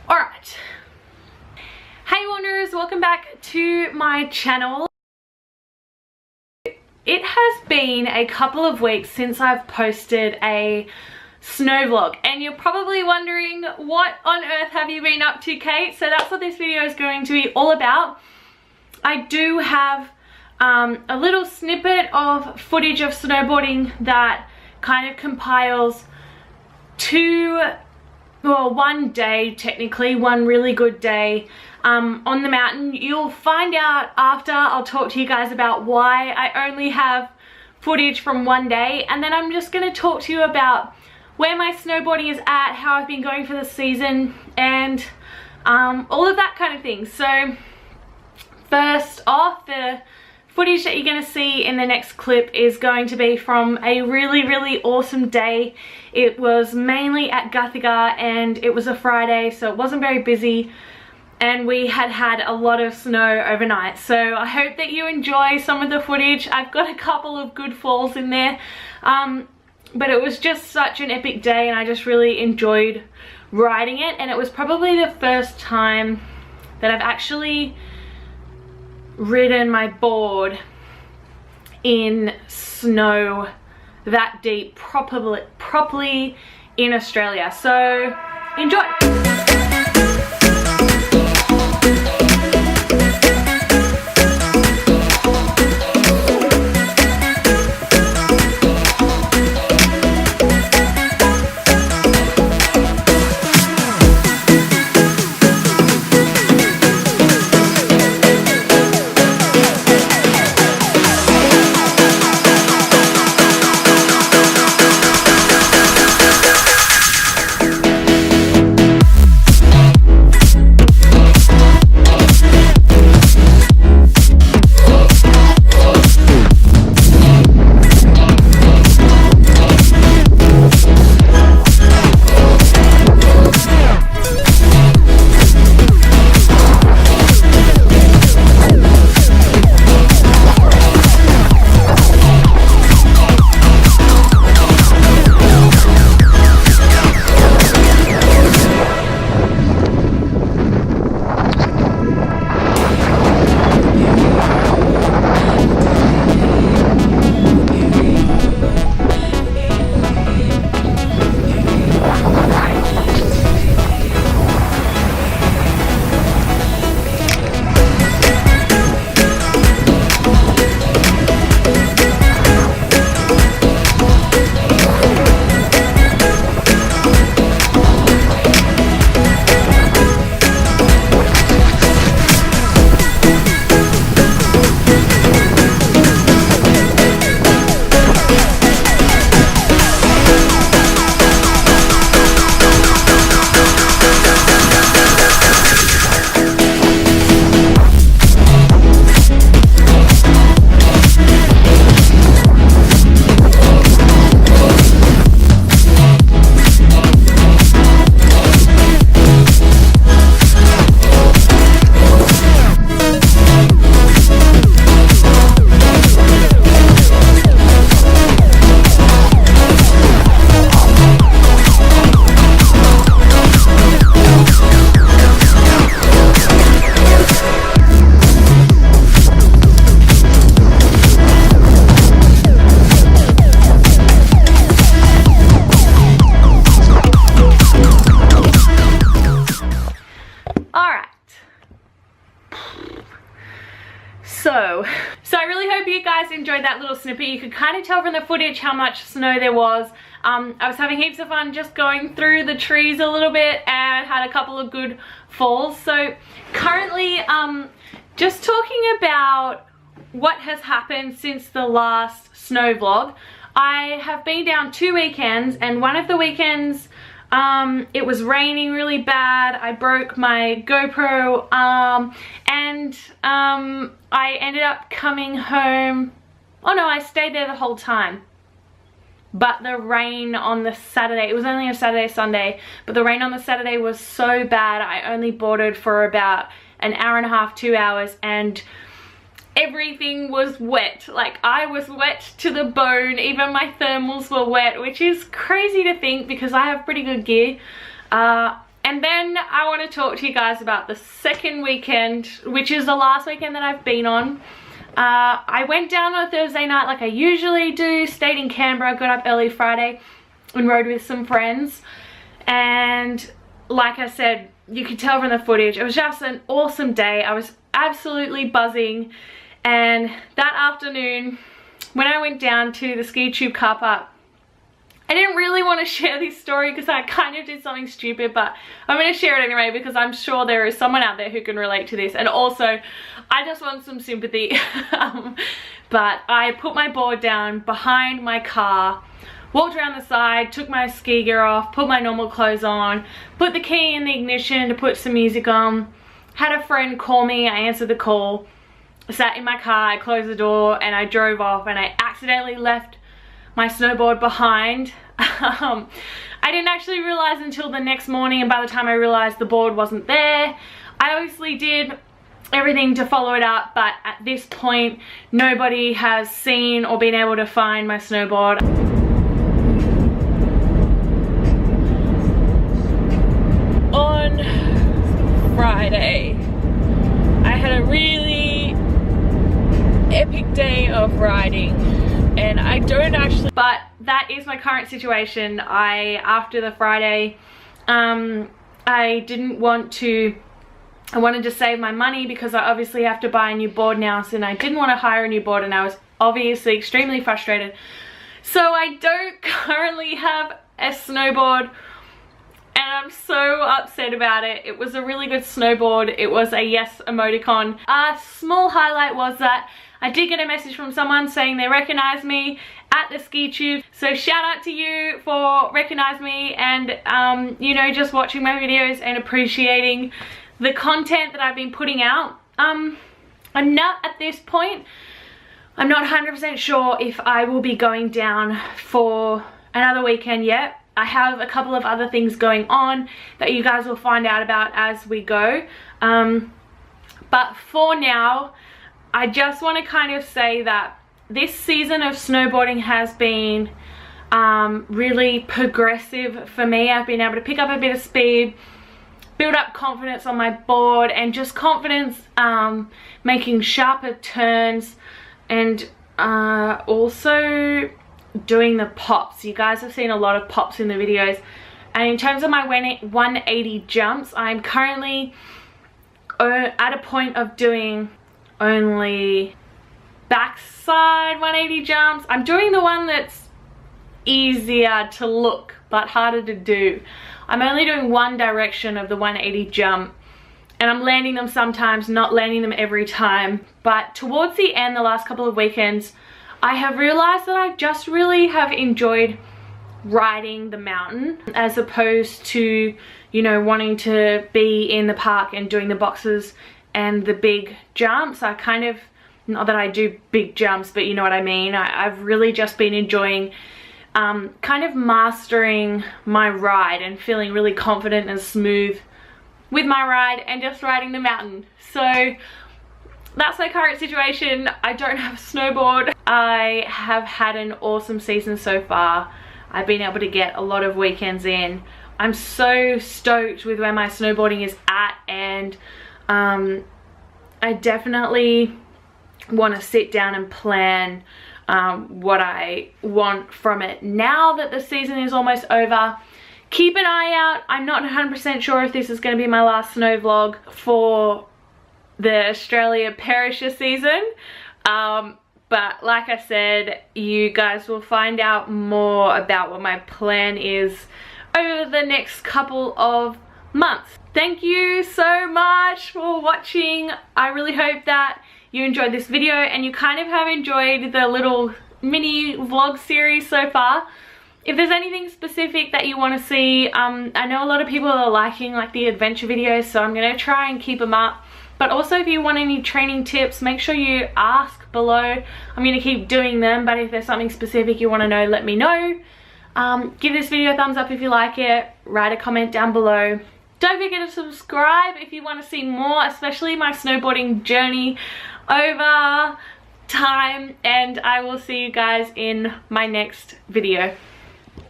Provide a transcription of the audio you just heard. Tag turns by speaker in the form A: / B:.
A: Alright. Hey Wanderers, welcome back to my channel. It has been a couple of weeks since I've posted a snow vlog, and you're probably wondering, what on earth have you been up to, Kate? So that's what this video is going to be all about. I do have a little snippet of footage of snowboarding that kind of compiles one day, technically, one really good day on the mountain. You'll find out after I'll talk to you guys about why I only have footage from one day, and then I'm just going to talk to you about where my snowboarding is at, how I've been going for the season, and all of that kind of thing. So first off, the footage that you're going to see in the next clip is going to be from a really awesome day. It was mainly at Guthiga and it was a Friday, so it wasn't very busy, and we had a lot of snow overnight. So I hope that you enjoy some of the footage. I've got a couple of good falls in there, but it was just such an epic day and I just really enjoyed riding it. And it was probably the first time that I've actually ridden my board in snow that deep properly in Australia. So enjoy. So I really hope you guys enjoyed that little snippet. You could kind of tell from the footage how much snow there was. I was having heaps of fun just going through the trees a little bit and had a couple of good falls. So currently, just talking about what has happened since the last snow vlog. I have been down 2 weekends, and one of the weekends it was raining really bad. I broke my GoPro and I ended up coming home. Oh no, I stayed there the whole time. But the rain on the Saturday, it was only a Saturday, Sunday, but the rain on the Saturday was so bad. I only boarded for about an hour and a half, 2 hours, and everything was wet. Like, I was wet to the bone. Even my thermals were wet, which is crazy to think because I have pretty good gear. And then I want to talk to you guys about the second weekend, which is the last weekend that I've been on. I went down on a Thursday night like I usually do, stayed in Canberra, got up early Friday and rode with some friends. And like I said, you could tell from the footage, it was just an awesome day. I was absolutely buzzing. And that afternoon, when I went down to the ski tube car park, I didn't really want to share this story because I kind of did something stupid, but I'm going to share it anyway because I'm sure there is someone out there who can relate to this. And also, I just want some sympathy. But I put my board down behind my car, walked around the side, took my ski gear off, put my normal clothes on, put the key in the ignition to put some music on, had a friend call me, I answered the call, sat in my car, I closed the door and I drove off, and I accidentally left my snowboard behind. I didn't actually realize until the next morning, and by the time I realized the board wasn't there, I obviously did everything to follow it up, but at this point nobody has seen or been able to find my snowboard. On Friday I had a really epic day of riding, and I don't actually, but that is my current situation. After the Friday, I didn't want to, I wanted to save my money because I obviously have to buy a new board now, so I didn't want to hire a new board, and I was obviously extremely frustrated. So I don't currently have a snowboard, and I'm so upset about it. It was a really good snowboard. It was a yes emoticon. A small highlight was that I did get a message from someone saying they recognized me at the ski tube. So shout out to you for recognizing me and, you know, just watching my videos and appreciating the content that I've been putting out. I'm not at this point, I'm not 100% sure if I will be going down for another weekend yet. I have a couple of other things going on that you guys will find out about as we go. But for now, I just want to kind of say that this season of snowboarding has been really progressive for me. I've been able to pick up a bit of speed, build up confidence on my board, and just confidence making sharper turns, and also doing the pops. You guys have seen a lot of pops in the videos. And in terms of my 180 jumps, I'm currently at a point of doing only backside 180 jumps. I'm doing the one that's easier to look but harder to do. I'm only doing one direction of the 180 jump, and I'm landing them sometimes, not landing them every time. But towards the end, the last couple of weekends, I have realized that I just really have enjoyed riding the mountain as opposed to, you know, wanting to be in the park and doing the boxes and the big jumps. I kind of, not that I do big jumps, but you know what I mean. I've really just been enjoying kind of mastering my ride and feeling really confident and smooth with my ride and just riding the mountain. So that's my current situation. I don't have a snowboard. I have had an awesome season so far. I've been able to get a lot of weekends in. I'm so stoked with where my snowboarding is at, and I definitely want to sit down and plan what I want from it now that the season is almost over. Keep an eye out. I'm not 100% sure if this is going to be my last snow vlog for the Australia Perisher season, but like I said, you guys will find out more about what my plan is over the next couple of months. Thank you so much for watching. I really hope that you enjoyed this video and you kind of have enjoyed the little mini vlog series so far. If there's anything specific that you want to see, I know a lot of people are liking like the adventure videos, so I'm going to try and keep them up. But also, if you want any training tips, make sure you ask below. I'm going to keep doing them, but if there's something specific you want to know, let me know. Give this video a thumbs up if you like it. Write a comment down below. Don't forget to subscribe if you want to see more, especially my snowboarding journey over time. And I will see you guys in my next video.